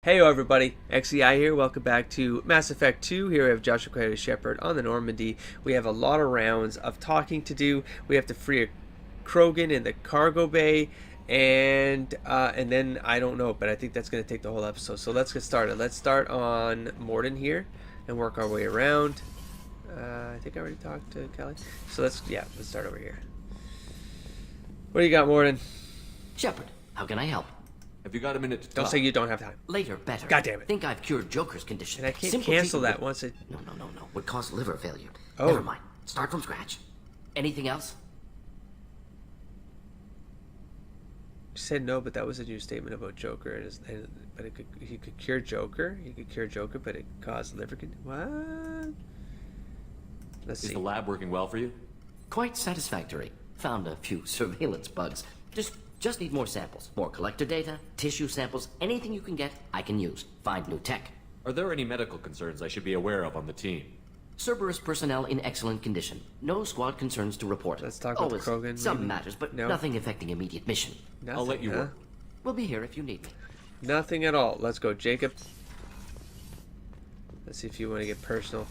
Hey everybody, XEI here. Welcome back to Mass Effect 2. Here we have Joshua Codex Shepard on the Normandy. We have a lot of rounds of talking to do. We have to free a Krogan in the cargo bay, and then I don't know, but I think that's going to take the whole episode. So let's get started. Let's start on Morden here and work our way around. I think I already talked to Kelly. So let's start over here. What do you got, Morden? Shepard, how can I help? Have you got a minute to talk? Don't say you don't have time. Later, better. God damn it. Think I've cured Joker's condition. And I can't Simple cancel treatment that once it... No. Would cause liver failure. Oh. Never mind. Start from scratch. Anything else? You said no, but that was a new statement about Joker. But he could cure Joker. He could cure Joker, but it caused liver... What? Let's see. Is the lab working well for you? Quite satisfactory. Found a few surveillance bugs. Just need more samples. More collector data, tissue samples, anything you can get, I can use. Find new tech. Are there any medical concerns I should be aware of on the team? Cerberus personnel in excellent condition. No squad concerns to report. Let's talk about the Krogan. Some maybe? matters, but No. nothing affecting immediate mission. Nothing, I'll let you work. We'll be here if you need me. Nothing at all. Let's go, Jacob. Let's see if you want to get personal.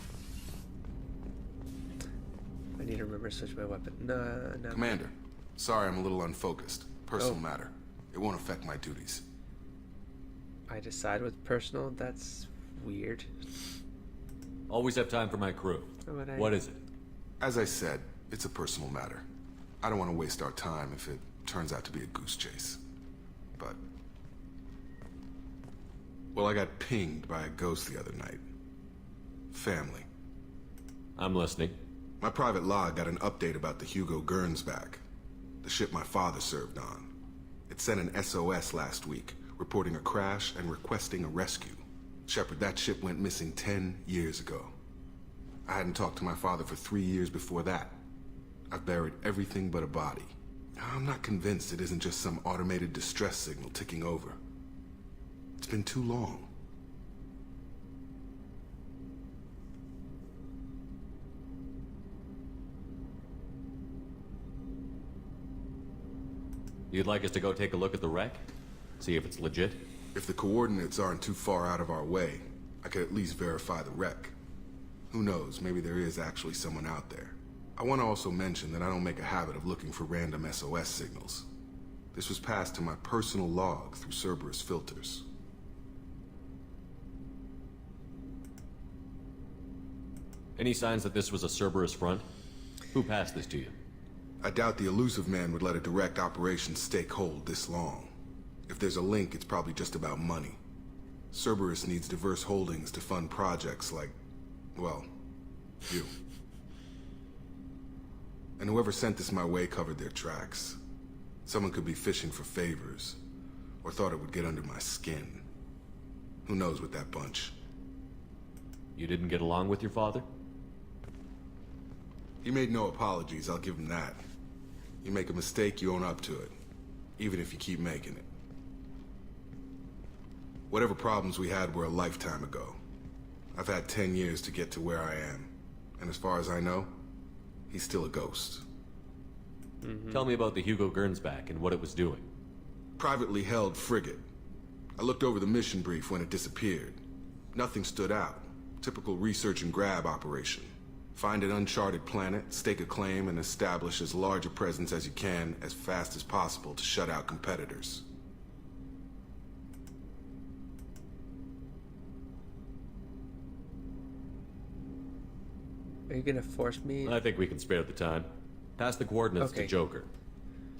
I need to remember to switch my weapon. No. Commander, sorry I'm a little unfocused. Personal matter. It won't affect my duties. I decide what's personal? That's weird. Always have time for my crew. What is it? As I said, it's a personal matter. I don't want to waste our time if it turns out to be a goose chase. But... well, I got pinged by a ghost the other night. Family. I'm listening. My private log got an update about the Hugo Gernsback, the ship my father served on. It sent an SOS last week, reporting a crash and requesting a rescue. Shepard, that ship went missing 10 years ago. I hadn't talked to my father for 3 years before that. I've buried everything but a body. I'm not convinced it isn't just some automated distress signal ticking over. It's been too long. You'd like us to go take a look at the wreck? See if it's legit? If the coordinates aren't too far out of our way, I could at least verify the wreck. Who knows, maybe there is actually someone out there. I want to also mention that I don't make a habit of looking for random SOS signals. This was passed to my personal log through Cerberus filters. Any signs that this was a Cerberus front? Who passed this to you? I doubt the elusive man would let a direct operations stake hold this long. If there's a link, it's probably just about money. Cerberus needs diverse holdings to fund projects like, well, you. And whoever sent this my way covered their tracks. Someone could be fishing for favors, or thought it would get under my skin. Who knows with that bunch? You didn't get along with your father? He made no apologies, I'll give him that. You make a mistake, you own up to it. Even if you keep making it. Whatever problems we had were a lifetime ago. I've had 10 years to get to where I am. And as far as I know, he's still a ghost. Tell me about the Hugo Gernsback and what it was doing. Privately held frigate. I looked over the mission brief when it disappeared. Nothing stood out. Typical research and grab operation. Find an uncharted planet, stake a claim, and establish as large a presence as you can as fast as possible to shut out competitors. Are you gonna force me? I think we can spare the time. Pass the coordinates Okay. to Joker.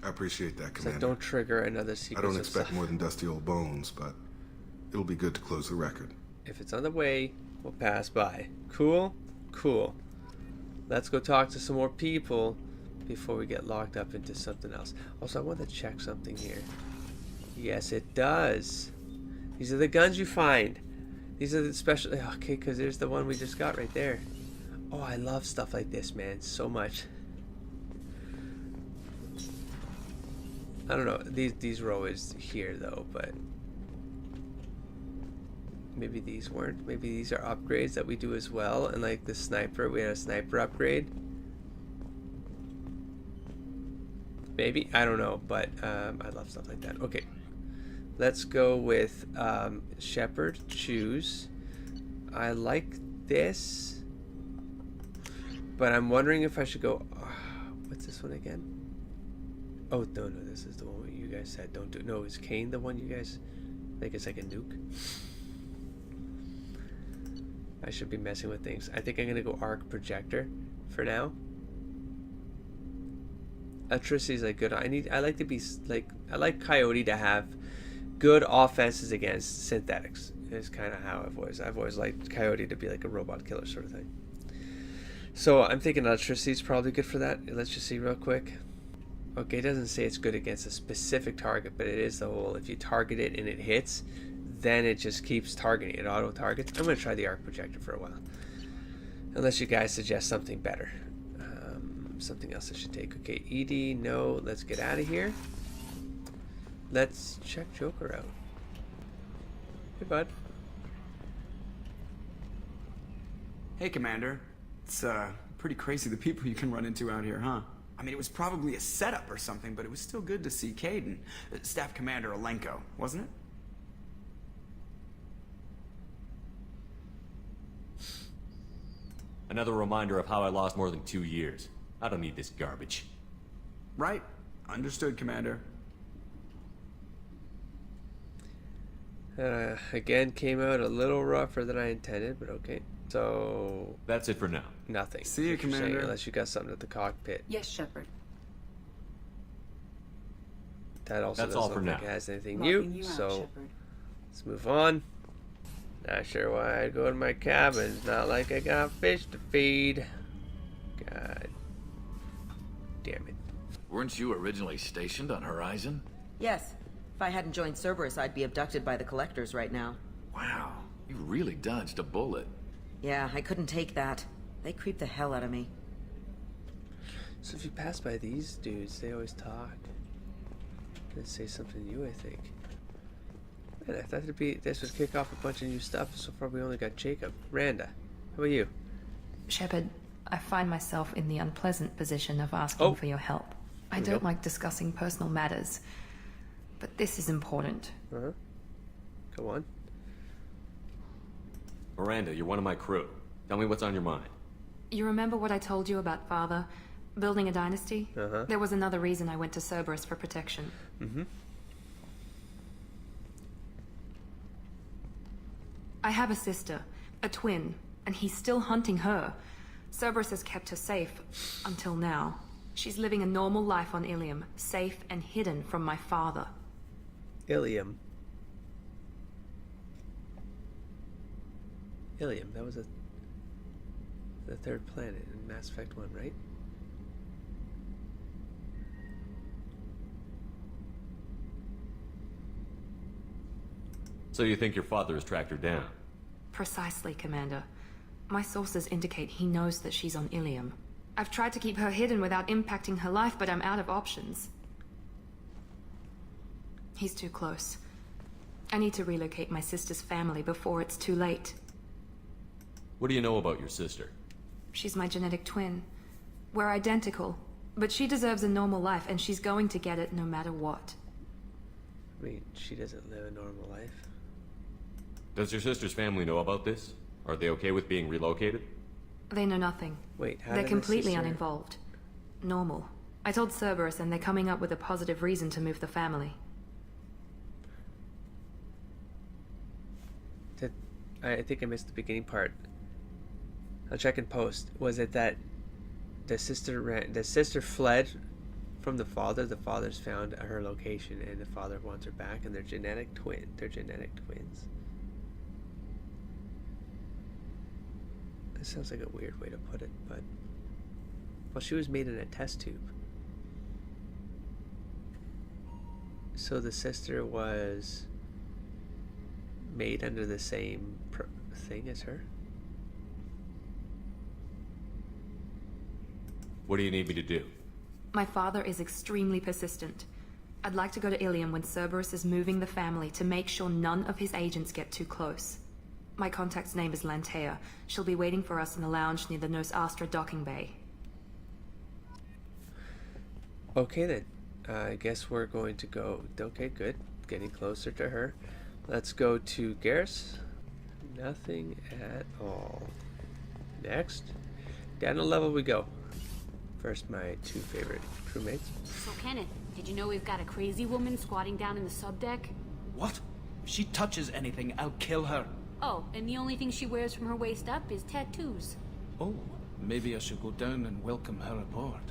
I appreciate that, It's like, Commander. don't trigger another I sequence don't of expect stuff. more than dusty old bones, but it'll be good to close the record. If it's on the way, we'll pass by. Cool? Cool. Let's go talk to some more people before we get locked up into something else. Also, I want to check something here. Yes, it does. These are the guns you find. These are the special... Okay, because there's the one we just got right there. Oh, I love stuff like this, man. So much. I don't know. These were always here, though, but... maybe these weren't. Maybe these are upgrades that we do as well. And like the sniper, we had a sniper upgrade. Maybe, I don't know, but I love stuff like that. Okay, Let's go with Shepard. Choose. I like this, but I'm wondering if I should go. What's this one again? Oh no, this is the one you guys said don't do. No, is Kane the one you guys think is like a nuke? I should be messing with things. I think I'm gonna go arc projector for now. Electricity is like good. I like to be like, I like Coyote to have good offenses against synthetics. Is kind of how I've always liked Coyote to be like a robot killer sort of thing. So I'm thinking electricity is probably good for that. Let's just see real quick. Okay, it doesn't say it's good against a specific target, but it is the whole, if you target it and it hits, then it just keeps targeting it, auto targets. I'm going to try the arc projector for a while, unless you guys suggest something better. Something else I should take. Okay, ED, no. Let's get out of here. Let's check Joker out. Hey, bud. Hey, Commander. It's pretty crazy the people you can run into out here, huh? I mean, it was probably a setup or something, but it was still good to see Caden. Staff Commander Alenko, wasn't it? Another reminder of how I lost more than 2 years. I don't need this garbage. Right. Understood, Commander. Again, came out a little rougher than I intended, but okay. So That's it for now. nothing. See you, What you're saying, Commander. unless you got something at the cockpit. Yes, Shepard. That also That's doesn't all for look like now. it has anything Logging new. you out, So Shepard. let's move on. Not sure why I'd go to my cabin. It's not like I got fish to feed. God damn it. Weren't you originally stationed on Horizon? Yes. If I hadn't joined Cerberus, I'd be abducted by the Collectors right now. Wow, you really dodged a bullet. Yeah, I couldn't take that. They creep the hell out of me. So if you pass by these dudes, they always talk. They say something new, I think. Man, I thought this would kick off a bunch of new stuff. So far we only got Jacob. Randa, how about you? Shepard, I find myself in the unpleasant position of asking for your help. I don't like discussing personal matters, but this is important. Uh-huh. Go on. Miranda, you're one of my crew. Tell me what's on your mind. You remember what I told you about Father? Building a dynasty? Uh-huh. There was another reason I went to Cerberus for protection. Mm-hmm. I have a sister, a twin, and he's still hunting her. Cerberus has kept her safe, until now. She's living a normal life on Ilium, safe and hidden from my father. Ilium. Ilium, that was the third planet in Mass Effect 1, right? So you think your father has tracked her down? Precisely, Commander. My sources indicate he knows that she's on Ilium. I've tried to keep her hidden without impacting her life, but I'm out of options. He's too close. I need to relocate my sister's family before it's too late. What do you know about your sister? She's my genetic twin. We're identical, but she deserves a normal life, and she's going to get it no matter what. I mean, she doesn't live a normal life. Does your sister's family know about this? Are they okay with being relocated? They know nothing. Wait, how They're did completely sister... uninvolved. Normal. I told Cerberus, and they're coming up with a positive reason to move the family. I think I missed the beginning part. I'll check in post. Was it that the sister fled from the father? The father's found her location, and the father wants her back, and they're genetic twins. That sounds like a weird way to put it, but well, she was made in a test tube. So the sister was made under the same thing as her? What do you need me to do? My father is extremely persistent. I'd like to go to Ilium when Cerberus is moving the family to make sure none of his agents get too close. My contact's name is Lantea. She'll be waiting for us in the lounge near the Nos Astra docking bay. Okay then. I guess we're going to go... Okay, good. getting closer to her. Let's go to Garrus. Nothing at all. Next. Down a level we go. First, my two favorite crewmates. So, Kenneth, did you know we've got a crazy woman squatting down in the subdeck? What? If she touches anything, I'll kill her. Oh, and the only thing she wears from her waist up is tattoos. Oh, maybe I should go down and welcome her aboard.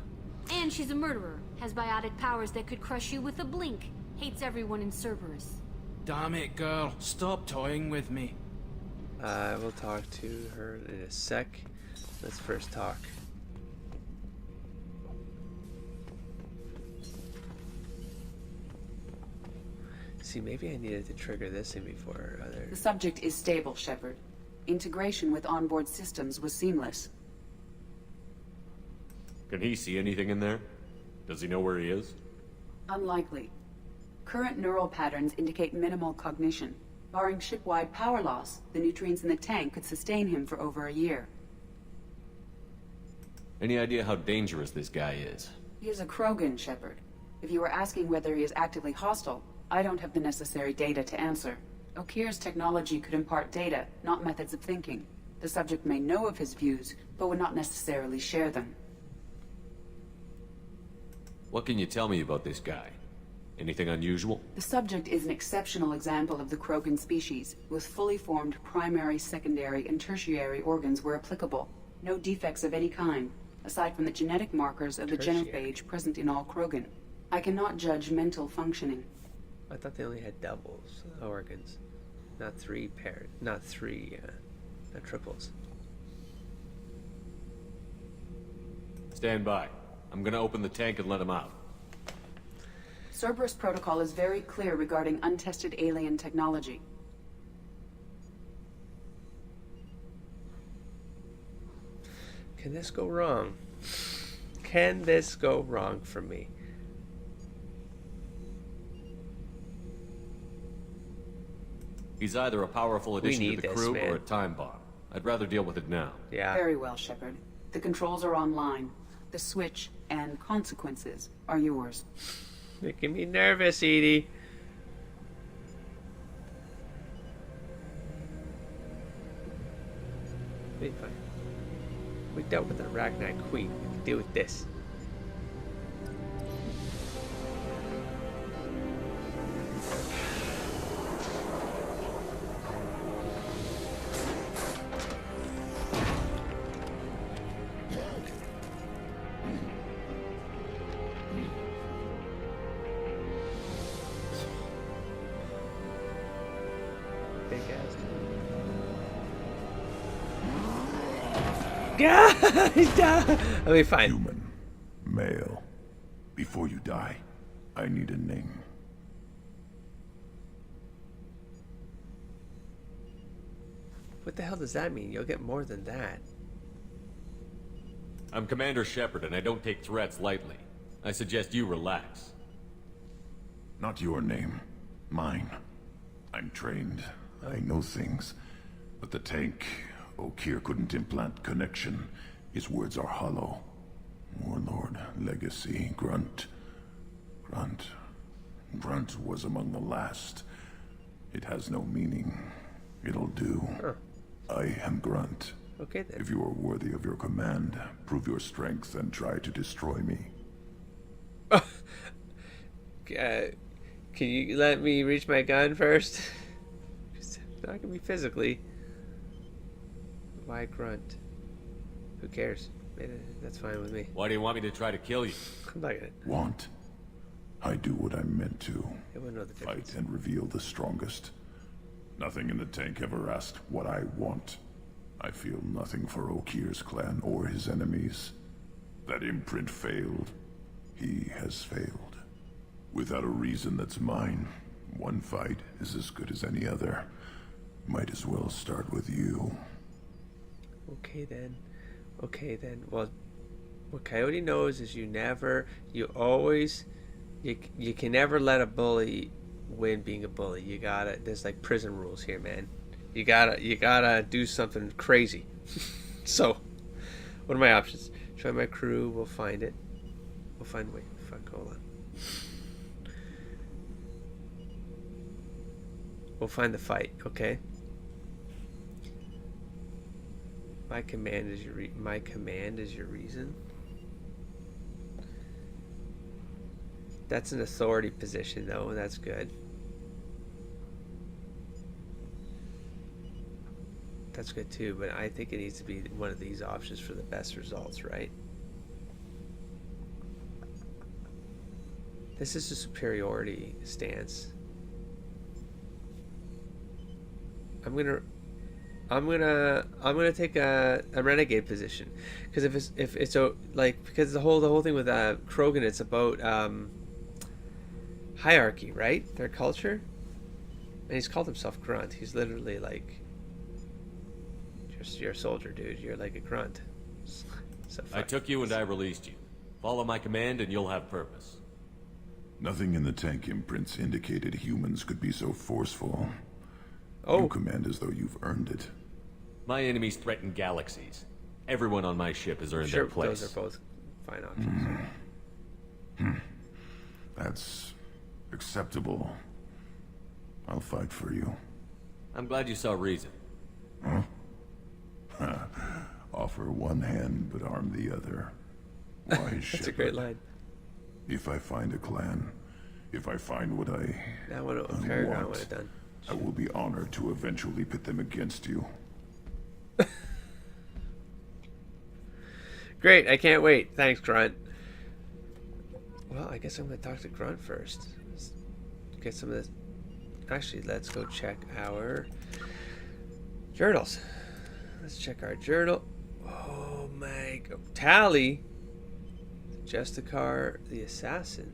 And she's a murderer, has biotic powers that could crush you with a blink, hates everyone in Cerberus. Damn it, girl. Stop toying with me. We'll talk to her in a sec. Let's first talk. See, maybe I needed to trigger this in before other... The subject is stable, Shepard. Integration with onboard systems was seamless. Can he see anything in there? Does he know where he is? Unlikely. Current neural patterns indicate minimal cognition. Barring ship-wide power loss, the nutrients in the tank could sustain him for over a year. Any idea how dangerous this guy is? He is a Krogan, Shepard. If you were asking whether he is actively hostile, I don't have the necessary data to answer. Okeer's technology could impart data, not methods of thinking. The subject may know of his views, but would not necessarily share them. What can you tell me about this guy? Anything unusual? The subject is an exceptional example of the Krogan species, with fully formed primary, secondary, and tertiary organs where applicable. No defects of any kind, aside from the genetic markers of the genophage present in all Krogan. I cannot judge mental functioning. I thought they only had doubles organs, not three pairs, not triples. Stand by. I'm gonna open the tank and let him out. Cerberus protocol is very clear regarding untested alien technology. Can this go wrong? Can this go wrong for me? He's either a powerful addition to the crew man. or a time bomb. I'd rather deal with it now. Yeah. Very well, Shepard. The controls are online. The switch and consequences are yours. Making me nervous, Edie. Be fine. We dealt with the Arachnid Queen. We can deal with this. I'll be fine. Human. Male. Before you die, I need a name. What the hell does that mean? You'll get more than that. I'm Commander Shepard, and I don't take threats lightly. I suggest you relax. Not your name. Mine. I'm trained. I know things. But the tank, Okeer couldn't implant connection. His words are hollow. Warlord, Legacy, Grunt. Grunt was among the last. It has no meaning. It'll do. Huh. I am Grunt. Okay then. If you are worthy of your command, prove your strength and try to destroy me. Can you let me reach my gun first? It's not gonna be physically. Why Grunt? Who cares? That's fine with me. Why do you want me to try to kill you? I'm not gonna. Want? I do what I'm meant to. I wouldn't know the difference. Fight and reveal the strongest. Nothing in the tank ever asked what I want. I feel nothing for Okeer's clan or his enemies. That imprint failed. He has failed. Without a reason that's mine, one fight is as good as any other. Might as well start with you. Okay then. Well, what Coyote knows is you can never let a bully win being a bully. You gotta, there's like prison rules here, man. You gotta do something crazy. So, what are my options? Try my crew, we'll find it. Hold on. We'll find the fight, okay? My command is your reason. That's an authority position, though. That's good. That's good too, but I think it needs to be one of these options for the best results, right? This is a superiority stance. I'm gonna take a renegade position, because if it's because the whole thing with Krogan, it's about hierarchy, right? Their culture, and he's called himself grunt. He's literally like, you're a soldier, dude. You're like a grunt. So I took you and I released you. Follow my command and you'll have purpose. Nothing in the tank imprints indicated humans could be so forceful. Oh. You command as though you've earned it. My enemies threaten galaxies. Everyone on my ship has earned their place. Those are both fine options. That's acceptable. I'll fight for you. I'm glad you saw reason. Huh? Offer one hand, but arm the other. Why, That's Shepard? a great line. If I find a clan, if I find what I Paragon would have done. I will be honored to eventually pit them against you. Great, I can't wait. Thanks, Grunt. Well, I guess I'm going to talk to Grunt first. Let's get some of this. Actually, let's go check our journals. Let's check our journal. Oh my God. Tally. Justicar, the assassin.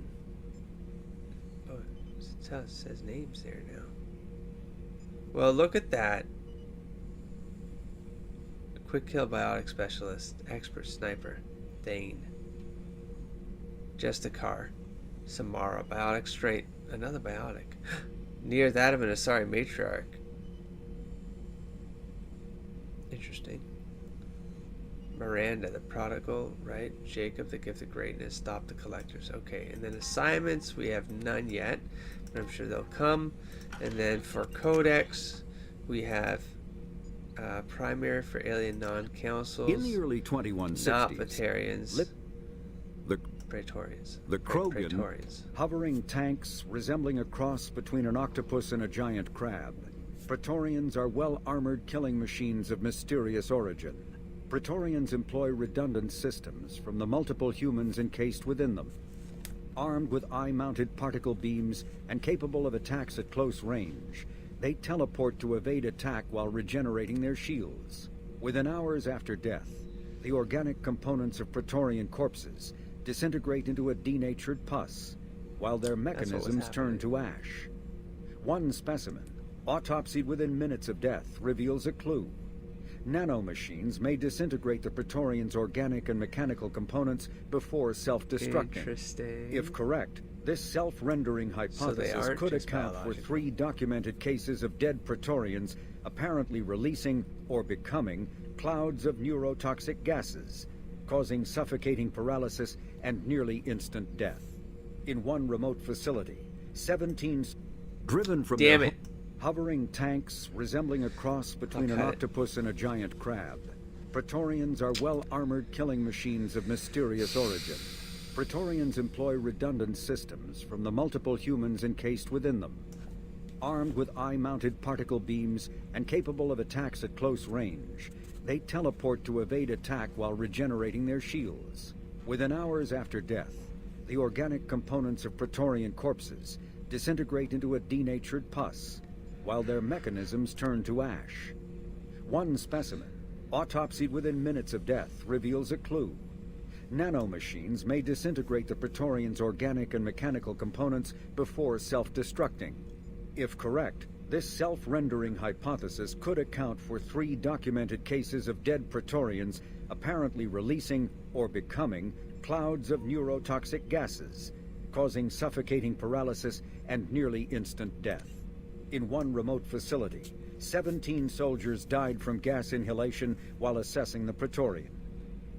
Oh, it says names there now. Well, look at that. Quick kill biotic specialist, expert sniper, Thane. Justicar, Samara, biotic straight, another biotic. Near that of an Asari matriarch. Interesting. Miranda, the prodigal, right? Jacob, the gift of greatness. Stop the collectors. Okay, and then assignments, we have none yet, but I'm sure they'll come. And then for Codex, we have primary for alien non-councils. In the early 2160s, not Batarians. The Praetorians. The Krogan, Praetorians. hovering tanks resembling a cross between an octopus and a giant crab. Praetorians are well-armored killing machines of mysterious origin. Praetorians employ redundant systems from the multiple humans encased within them. Armed with eye-mounted particle beams and capable of attacks at close range, they teleport to evade attack while regenerating their shields. Within hours after death, the organic components of Praetorian corpses disintegrate into a denatured pus, while their mechanisms turn to ash. One specimen, autopsied within minutes of death, reveals a clue. Nanomachines may disintegrate the Praetorians' organic and mechanical components before self-destructing. Interesting. If correct, this self-rendering hypothesis could account for 3 documented cases of dead Praetorians apparently releasing or becoming clouds of neurotoxic gases, causing suffocating paralysis and nearly instant death. In one remote facility, 17 driven from their hovering tanks resembling a cross between an octopus and a giant crab. Praetorians are well-armored killing machines of mysterious origin. Praetorians employ redundant systems from the multiple humans encased within them. Armed with eye-mounted particle beams and capable of attacks at close range, they teleport to evade attack while regenerating their shields. Within hours after death, the organic components of Praetorian corpses disintegrate into a denatured pus, while their mechanisms turn to ash. One specimen, autopsied within minutes of death, reveals a clue. Nanomachines may disintegrate the Praetorians' organic and mechanical components before self-destructing. If correct, this self-rendering hypothesis could account for 3 documented cases of dead Praetorians apparently releasing or becoming clouds of neurotoxic gases, causing suffocating paralysis and nearly instant death. In one remote facility, 17 soldiers died from gas inhalation while assessing the Praetorian.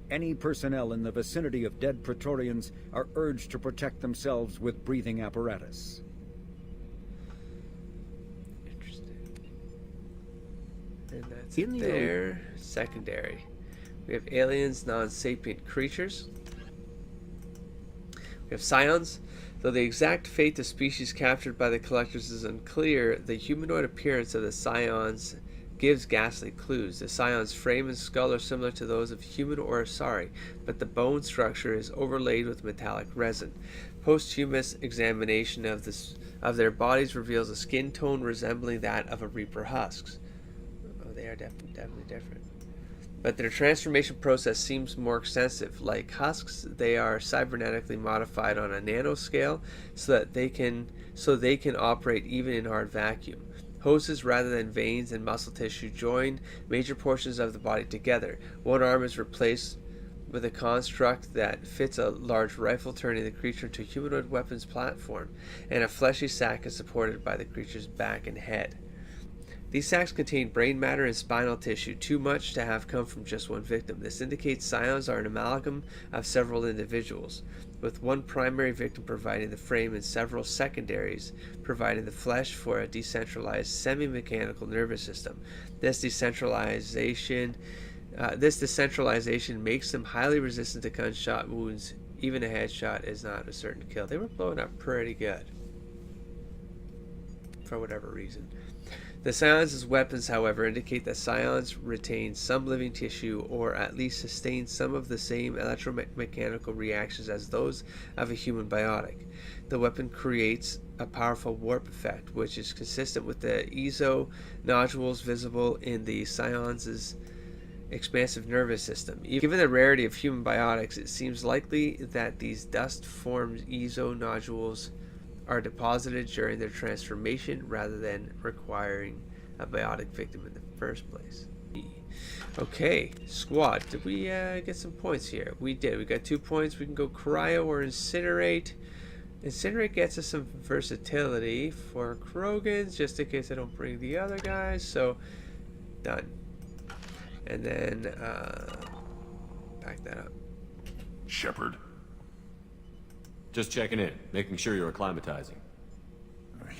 Any personnel in the vicinity of dead Praetorians are urged to protect themselves with breathing apparatus. Interesting. And that's it there. Secondary. We have aliens, non-sapient creatures. We have scions. Though the exact fate of species captured by the collectors is unclear, the humanoid appearance of the scions gives ghastly clues. The scions' frame and skull are similar to those of human or Asari, but the bone structure is overlaid with metallic resin. Posthumous examination of their bodies reveals a skin tone resembling that of a Reaper husks. Oh, they are definitely different. But their transformation process seems more extensive. Like husks, they are cybernetically modified on a nanoscale so they can operate even in hard vacuum. Hoses rather than veins and muscle tissue join major portions of the body together. One arm is replaced with a construct that fits a large rifle, turning the creature into a humanoid weapons platform, and a fleshy sac is supported by the creature's back and head. These sacs contain brain matter and spinal tissue, too much to have come from just one victim. This indicates scions are an amalgam of several individuals, with one primary victim providing the frame and several secondaries providing the flesh for a decentralized semi-mechanical nervous system. This decentralization makes them highly resistant to gunshot wounds. Even a headshot is not a certain kill. They were blowing up pretty good, for whatever reason. The scions' weapons, however, indicate that scions retain some living tissue or at least sustain some of the same electromechanical reactions as those of a human biotic. The weapon creates a powerful warp effect, which is consistent with the ESO nodules visible in the scions' expansive nervous system. Given the rarity of human biotics, it seems likely that these dust-formed ESO nodules are deposited during their transformation rather than requiring a biotic victim in the first place. Okay, squad. Did we get some points here? We did. We got 2 points. We can go cryo or incinerate. Incinerate gets us some versatility for Krogans, just in case I don't bring the other guys. So, done. And then, back that up. Shepard. Just checking in, making sure you're acclimatizing.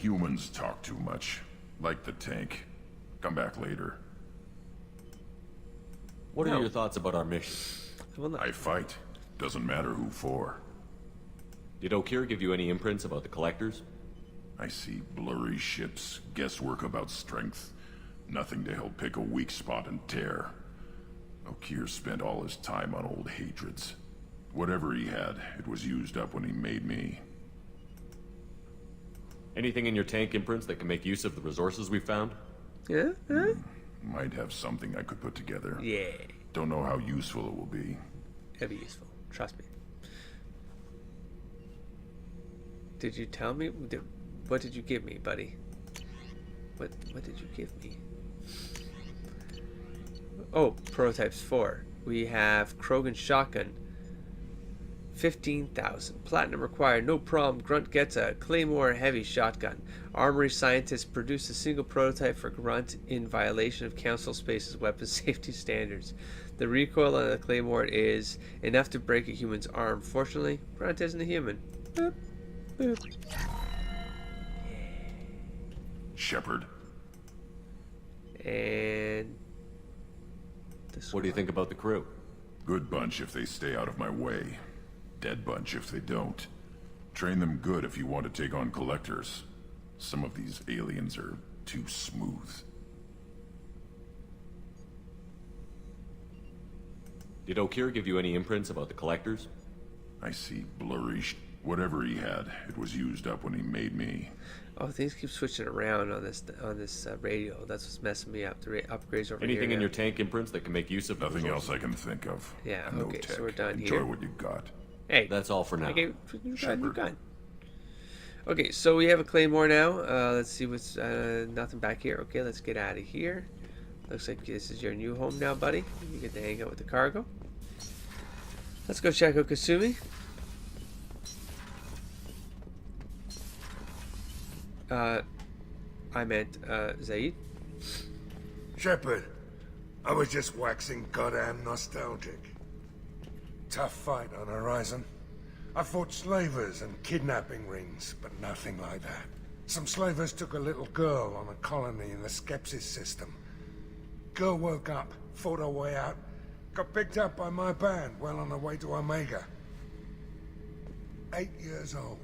Humans talk too much. Like the tank. Come back later. What are your thoughts about our mission? I fight. Doesn't matter who for. Did Okir give you any imprints about the collectors? I see blurry ships, guesswork about strength. Nothing to help pick a weak spot and tear. Okir spent all his time on old hatreds. Whatever he had, it was used up when he made me. Anything in your tank imprints that can make use of the resources we found? Yeah? Might have something I could put together. Yeah. Don't know how useful it will be. It'll be useful. Trust me. Did you tell me? What did you give me, buddy? What did you give me? Oh, prototypes 4. We have Krogan shotgun. 15,000. Platinum required. No problem. Grunt gets a Claymore heavy shotgun. Armory scientists produce a single prototype for Grunt in violation of Council Space's weapons safety standards. The recoil on the Claymore is enough to break a human's arm. Fortunately, Grunt isn't a human. Boop. Boop. Shepard. And... What do you think about the crew? Good bunch if they stay out of my way. Dead bunch if they don't. Train them good if you want to take on collectors. Some of these aliens are too smooth. Did Okir give you any imprints about the collectors? I see blurry whatever he had, it was used up when he made me. Oh, things keep switching around on this radio. That's what's messing me up. The upgrades over Anything here in your tank imprints that can make use of nothing else I can think of. Yeah. No Okay. tech. So we're done Enjoy here. what you got. Hey, that's all for now. You got. Okay, so we have a Claymore now. Let's see what's nothing back here. Okay, let's get out of here. Looks like this is your new home now, buddy. You get to hang out with the cargo. Let's go check out Kasumi. I meant Zaid. Shepard, I was just waxing goddamn nostalgic. Tough fight on Horizon. I fought slavers and kidnapping rings, but nothing like that. Some slavers took a little girl on a colony in the Skepsis system. Girl woke up, fought her way out, got picked up by my band well on her way to Omega. 8 years old.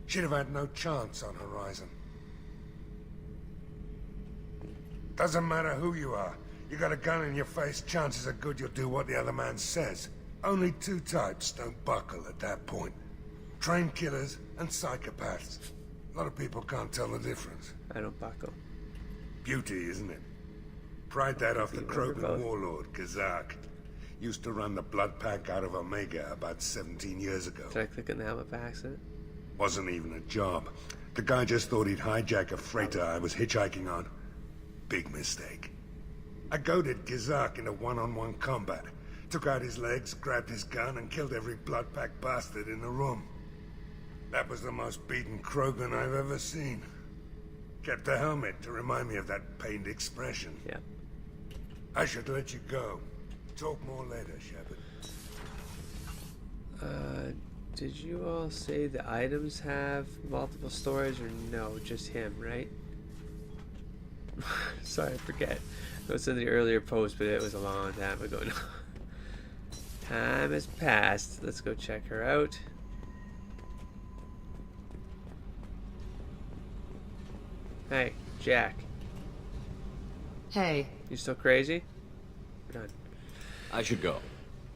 She'd have had no chance on Horizon. Doesn't matter who you are. You got a gun in your face, chances are good you'll do what the other man says. Only two types don't buckle at that point. Trained killers and psychopaths. A lot of people can't tell the difference. I don't buckle. Beauty, isn't it? Pried that off the Krogan warlord, Kazak. Used to run the blood pack out of Omega about 17 years ago. Did I click on the helmet by accident? Wasn't even a job. The guy just thought he'd hijack a freighter I was hitchhiking on. Big mistake. I goaded Kazak into one-on-one combat. Took out his legs, grabbed his gun, and killed every blood pack bastard in the room. That was the most beaten Krogan I've ever seen. Kept the helmet to remind me of that pained expression. Yeah. I should let you go. Talk more later, Shepard. Did you all say the items have multiple stories or no? Just him, right? Sorry, I forget. It was in the earlier post, but it was a long time ago now. Time has passed. Let's go check her out. Hey, Jack. Hey. You still crazy? We're done. I should go.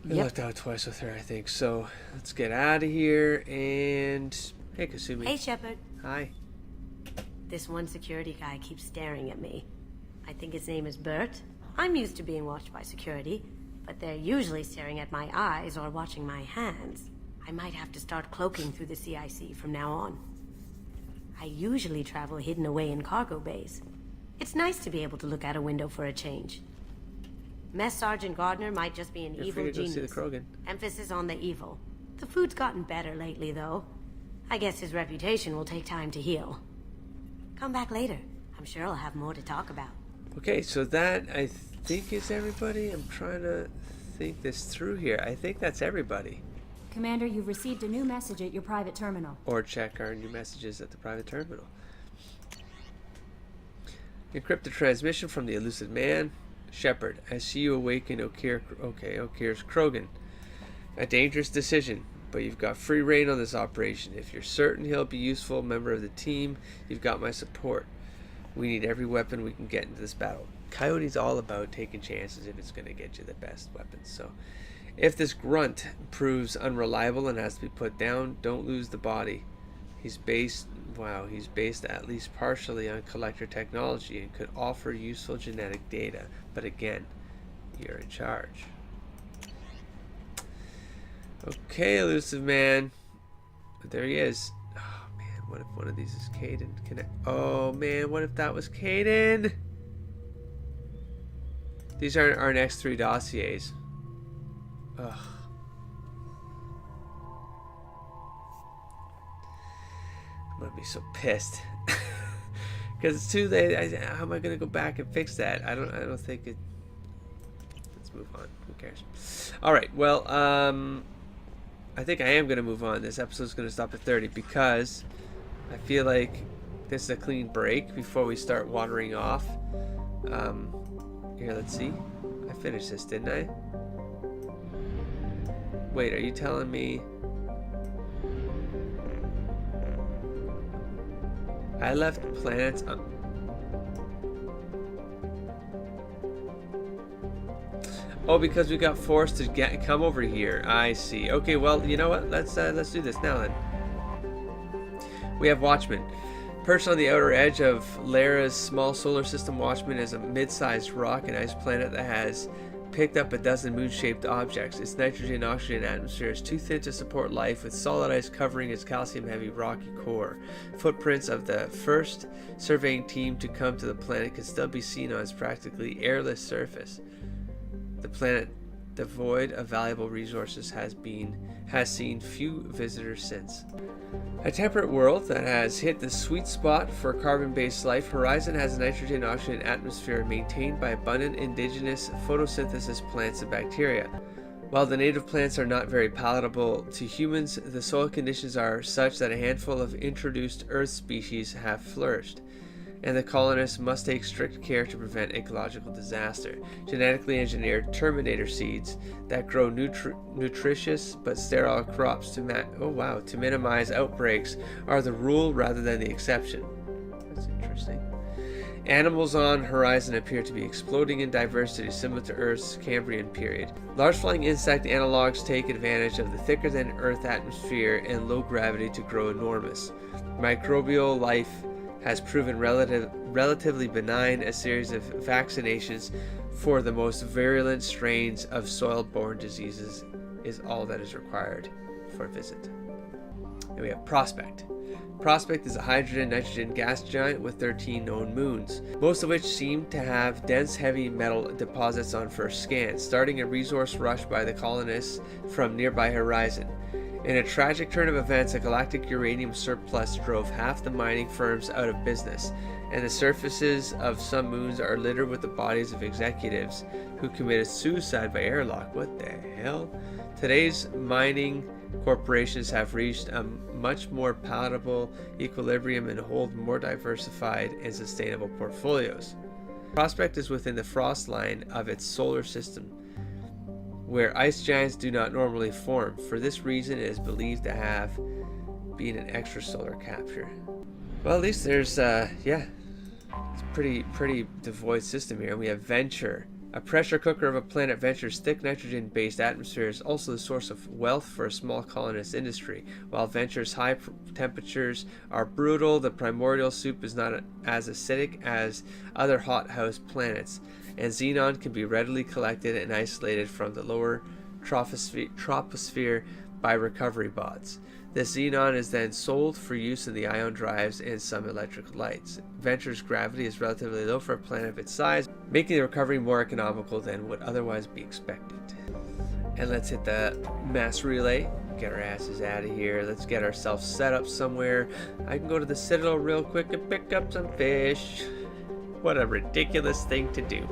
We lucked out twice with her, I think. So let's get out of here. And hey, Kasumi. Hey, Shepard. Hi. This one security guy keeps staring at me. I think his name is Bert. I'm used to being watched by security, but they're usually staring at my eyes or watching my hands. I might have to start cloaking through the CIC from now on. I usually travel hidden away in cargo bays. It's nice to be able to look out a window for a change. Mess Sergeant Gardner might just be an evil genius. See the Krogan. Emphasis on the evil. The food's gotten better lately, though. I guess his reputation will take time to heal. Come back later. I'm sure I'll have more to talk about. Okay, so that, I think, is everybody. I'm trying to think this through here. I think that's everybody. Commander, you've received a new message at your private terminal. Or check our new messages at the private terminal. Encrypt the transmission from the elusive man. Shepard, I see you awaken Okir's Krogan. A dangerous decision, but you've got free reign on this operation. If you're certain he'll be a useful member of the team, you've got my support. We need every weapon we can get into this battle. Coyote's all about taking chances if it's going to get you the best weapons. So, if this grunt proves unreliable and has to be put down, don't lose the body. He's based at least partially on collector technology and could offer useful genetic data. But again, you're in charge. Okay, elusive man. There he is. Oh man, what if one of these is Caden? Oh man, what if that was Caden? These are our next 3 dossiers. Ugh. I'm gonna be so pissed because it's too late. How am I gonna go back and fix that? I don't think it. Let's move on. Who cares? All right. Well, I think I am gonna move on. This episode's gonna stop at 30 because I feel like this is a clean break before we start watering off. Here, let's see. I finished this, didn't I? Wait, are you telling me? I left planets Oh, because we got forced to come over here. I see. Okay, well, you know what? Let's do this now then. We have Watchmen. Perched on the outer edge of Lyra's small solar system, Watchmen is a mid-sized rock and ice planet that has picked up a dozen moon-shaped objects. Its nitrogen-oxygen atmosphere is too thin to support life, with solid ice covering its calcium-heavy rocky core. Footprints of the first surveying team to come to the planet can still be seen on its practically airless surface. The planet, devoid of valuable resources, has seen few visitors since. A temperate world that has hit the sweet spot for carbon-based life, Horizon has a nitrogen-oxygen atmosphere maintained by abundant indigenous photosynthesis plants and bacteria. While the native plants are not very palatable to humans, the soil conditions are such that a handful of introduced Earth species have flourished. and the colonists must take strict care to prevent ecological disaster. Genetically engineered Terminator seeds that grow nutritious but sterile crops to minimize outbreaks are the rule rather than the exception. That's interesting. Animals on horizon appear to be exploding in diversity similar to Earth's Cambrian period. Large flying insect analogues take advantage of the thicker than Earth atmosphere and low gravity to grow enormous. Microbial life has proven relatively benign. A series of vaccinations for the most virulent strains of soil-borne diseases is all that is required for a visit. And we have Prospect. Prospect is a hydrogen-nitrogen gas giant with 13 known moons, most of which seem to have dense heavy metal deposits on first scan, starting a resource rush by the colonists from nearby horizon. In a tragic turn of events, a galactic uranium surplus drove half the mining firms out of business, and the surfaces of some moons are littered with the bodies of executives who committed suicide by airlock. What the hell? Today's mining corporations have reached a much more palatable equilibrium and hold more diversified and sustainable portfolios. Prospect is within the frost line of its solar system, where ice giants do not normally form. For this reason, it is believed to have been an extrasolar capture. Well, at least there's, it's a pretty devoid system here. And we have Venture. A pressure cooker of a planet, Venture's thick nitrogen-based atmosphere is also the source of wealth for a small colonist industry. While Venture's high temperatures are brutal, the primordial soup is not as acidic as other hothouse planets, and xenon can be readily collected and isolated from the lower troposphere by recovery bots. This xenon is then sold for use in the ion drives and some electric lights. Venture's gravity is relatively low for a planet of its size, making the recovery more economical than would otherwise be expected. And let's hit the mass relay. Get our asses out of here. Let's get ourselves set up somewhere. I can go to the Citadel real quick and pick up some fish. What a ridiculous thing to do.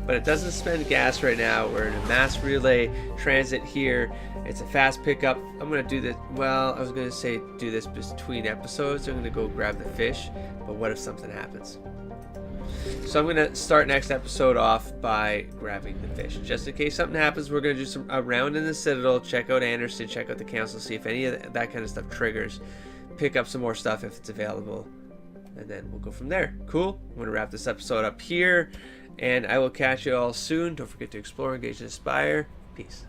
But it doesn't spend gas right now. We're in a mass relay transit here. It's a fast pickup. I'm going to do this. Well, I was going to say do this between episodes. I'm going to go grab the fish. But what if something happens? So I'm going to start next episode off by grabbing the fish. Just in case something happens, we're going to do a round in the Citadel. Check out Anderson. Check out the Council. See if any of that kind of stuff triggers. Pick up some more stuff if it's available. And then we'll go from there. Cool. I'm going to wrap this episode up here. And I will catch you all soon. Don't forget to explore, engage, and inspire. Peace.